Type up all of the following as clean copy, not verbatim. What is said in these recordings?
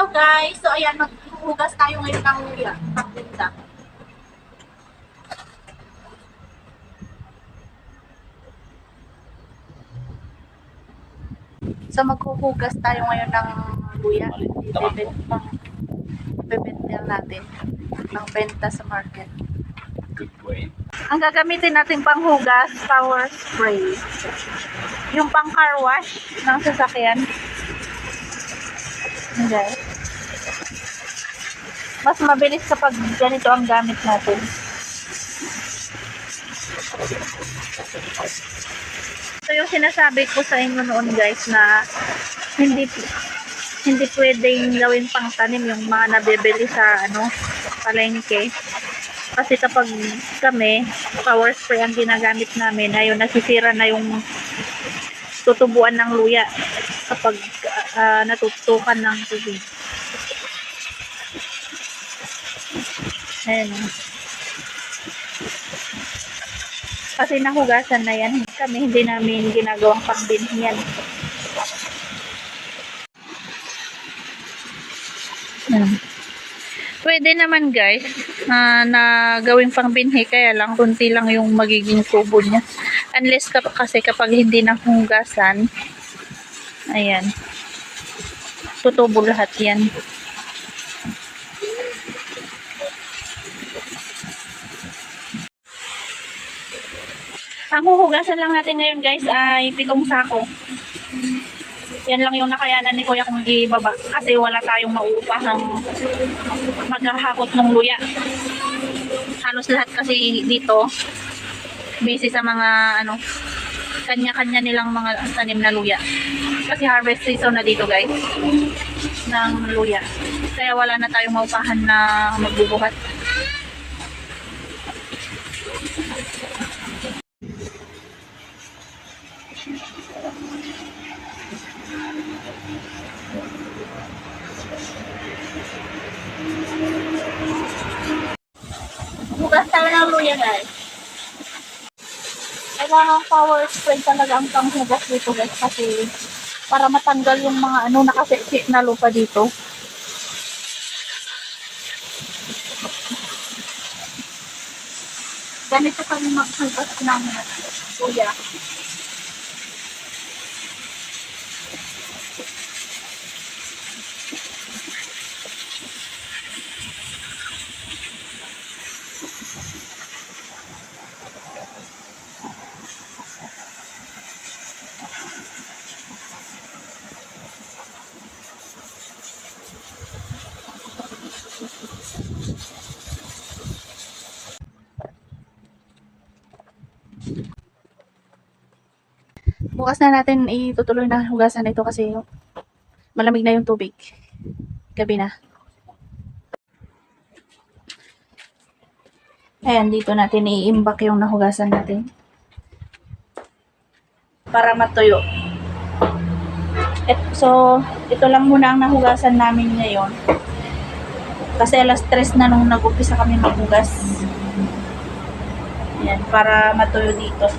Hello guys! So ayan, maghuhugas tayo ngayon ng luya. Pagpunta. So maghuhugas tayo ngayon ng luya. Ibebenta natin ng benta sa market. Ang gagamitin natin panghugas, power spray. Yung pang car wash ng sasakyan. Okay. Mas mabilis kapag ganito ang gamit natin. So yung sinasabi ko sa inyo noon guys na hindi pwedeng gawin pang tanim yung mga nabibili sa palengke. Kasi kapag kami power spray ang ginagamit namin, ayun nasisira na yung tutubuan ng luya kapag natutukan ng tubig. Ayan. Kasi nahugasan na yan. Kami hindi namin ginagawang pangbinhi yan. Pwede naman guys na gawing pangbinhi, kaya lang kunti lang yung magiging tubo niya. Unless kasi kapag hindi nahugasan, ayan, tutubo lahat yan. Ang huhugasan lang natin ngayon guys ay 7 sako. Yan lang yung nakayanan ni Kuya kung ibaba. Kasi wala tayong mauupahang maghahakot ng luya. Halos lahat kasi dito busy sa mga kanya-kanya nilang mga tanim na luya. Kasi harvest season na dito guys ng luya. Kaya wala na tayong maupahan na magbubuhat. Bukas tayo ng luya guys. Kailangan power spray talaga ang panghugas dito guys kasi para matanggal yung mga nakasipsip na lupa dito. Ganito kami maghugas ng luya. Bukas na natin itutuloy na hugasan ito kasi malamig na yung tubig. Gabi na. Ayan, dito natin i-imbak yung nahugasan natin. Para matuyo. So, ito lang muna ang nahugasan namin ngayon. Kasi alas 3 na nung nag-umpisa kami maghugas. Ayan, para matuyo dito.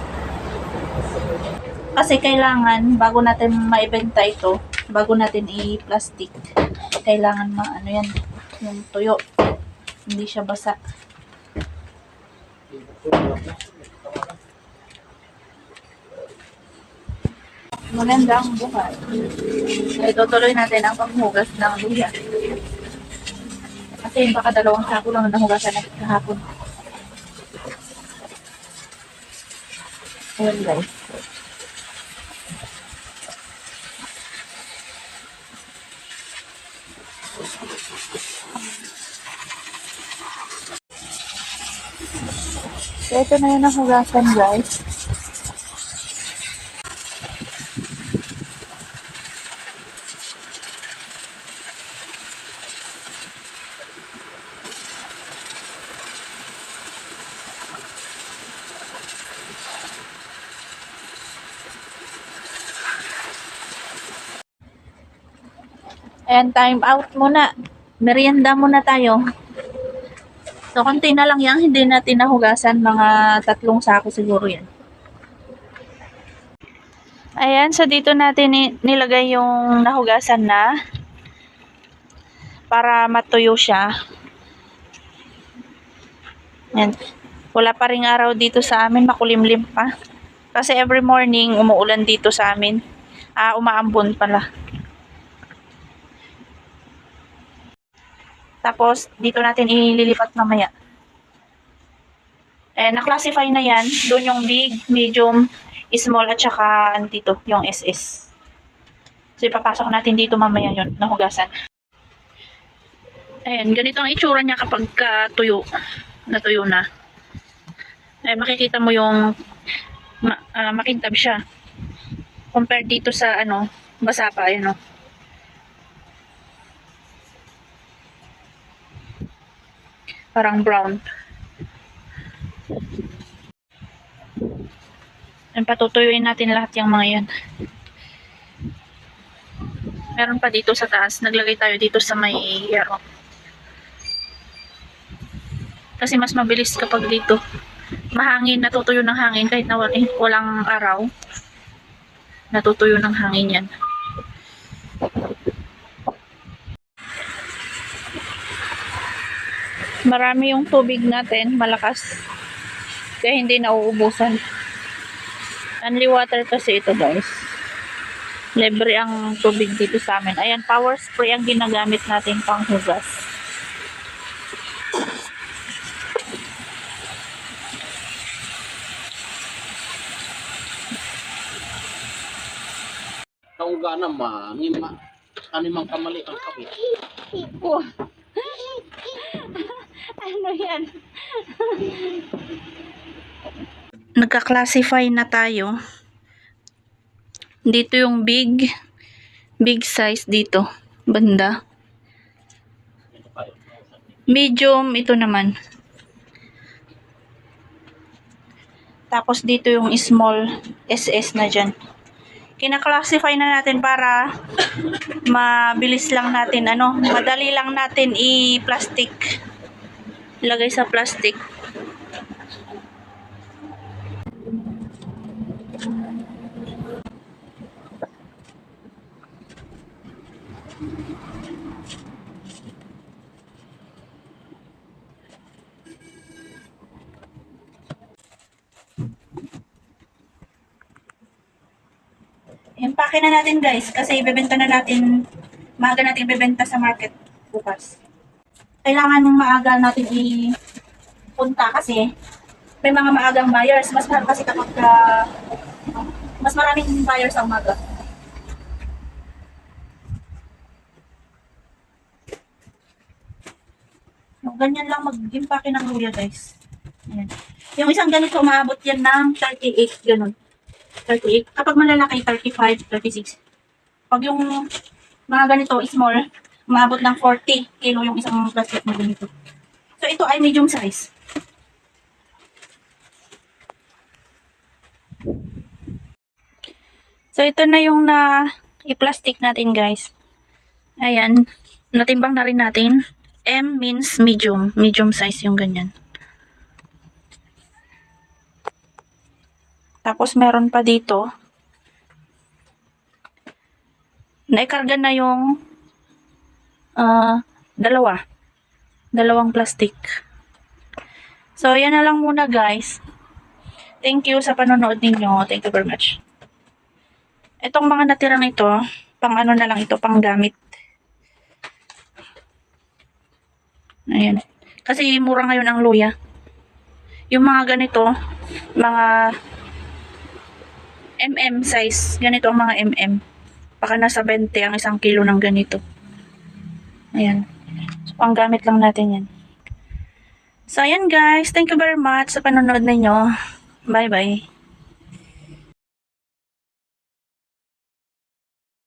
Kasi kailangan, bago natin maibenta ito, bago natin i-plastic, kailangan yan, yung tuyo. Hindi siya basa. Magandang buhay. So, itutuloy natin ang panghugas ng luya. Kasi baka 2 sako lang nahugasan natin kahapon. Ayan guys. So, ito na yung nahugasan guys. And time out muna. Merienda muna tayo. So, konti na lang yan. Hindi natin nahugasan. Mga 3 sako siguro yan. Ayan. So, dito natin nilagay yung nahugasan na. para matuyo siya. Yan. Wala pa ring araw dito sa amin, makulimlim pa. Kasi every morning, umuulan dito sa amin. Umaambon pala. Tapos, dito natin ililipat mamaya. Na-classify na yan. Doon yung big, medium, small, at saka dito, yung SS. So, ipapasok natin dito mamaya yun, nahugasan. Ayan, ganito ang itsura niya kapag tuyo. Natuyo na. Makikita mo yung makintab siya. Compared dito sa basa pa, ayun o. Parang brown. Patutuyuin natin lahat yung mga yan. Meron pa dito sa taas. Naglagay tayo dito sa may yero. Kasi mas mabilis kapag dito. Mahangin, natutuyo ng hangin kahit na walang araw. Natutuyo ng hangin yan. Marami yung tubig natin, malakas. Kaya hindi nauubusan. Only water kasi ito, guys. Libre ang tubig dito sa amin. Ayan, power spray ang ginagamit natin pang hugas. Kauga naman, animang kamali ang kabi. Oh. Ano yan? Nagka-classify na tayo. Dito yung big size dito, banda. Medium, ito naman. Tapos dito yung small SS na dyan. Kina-classify na natin para mabilis lang natin, madali lang natin i-plastic. Lagay sa plastic. Impake na natin, guys, kasi ibebenta na natin, maaga natin ibebenta sa market bukas. Kailangan maaga natin i-punta kasi may mga maagang buyers. Mas mahal kasi kapag mas maraming buyers sa umaga. Ganyan lang mag-impake ng luya, guys. Ayan. Yung isang ganito, umaabot yan ng 38, ganun. 38. Kapag malalaki, 35, 36. Pag yung mga ganito, small, umaabot ng 40 kilo yung isang plastic na ganito. So, ito ay medium size. So, ito na yung i-plastic natin, guys. Ayan. Natimbang na rin natin. M means medium. Medium size yung ganyan. Tapos, meron pa dito. Naikarga na yung dalawang plastic. So, yan na lang muna, guys. Thank you sa panonood ninyo. Thank you very much. Itong mga natirang ito, pang na lang ito, pang gamit. Ayan. Kasi mura ngayon ang luya. Yung mga ganito, mga MM size. Ganito ang mga MM. Baka nasa 20 ang isang kilo ng ganito. Ayan. So, pang gamit lang natin yan. So, ayan, guys. Thank you very much sa panonood ninyo. Bye-bye.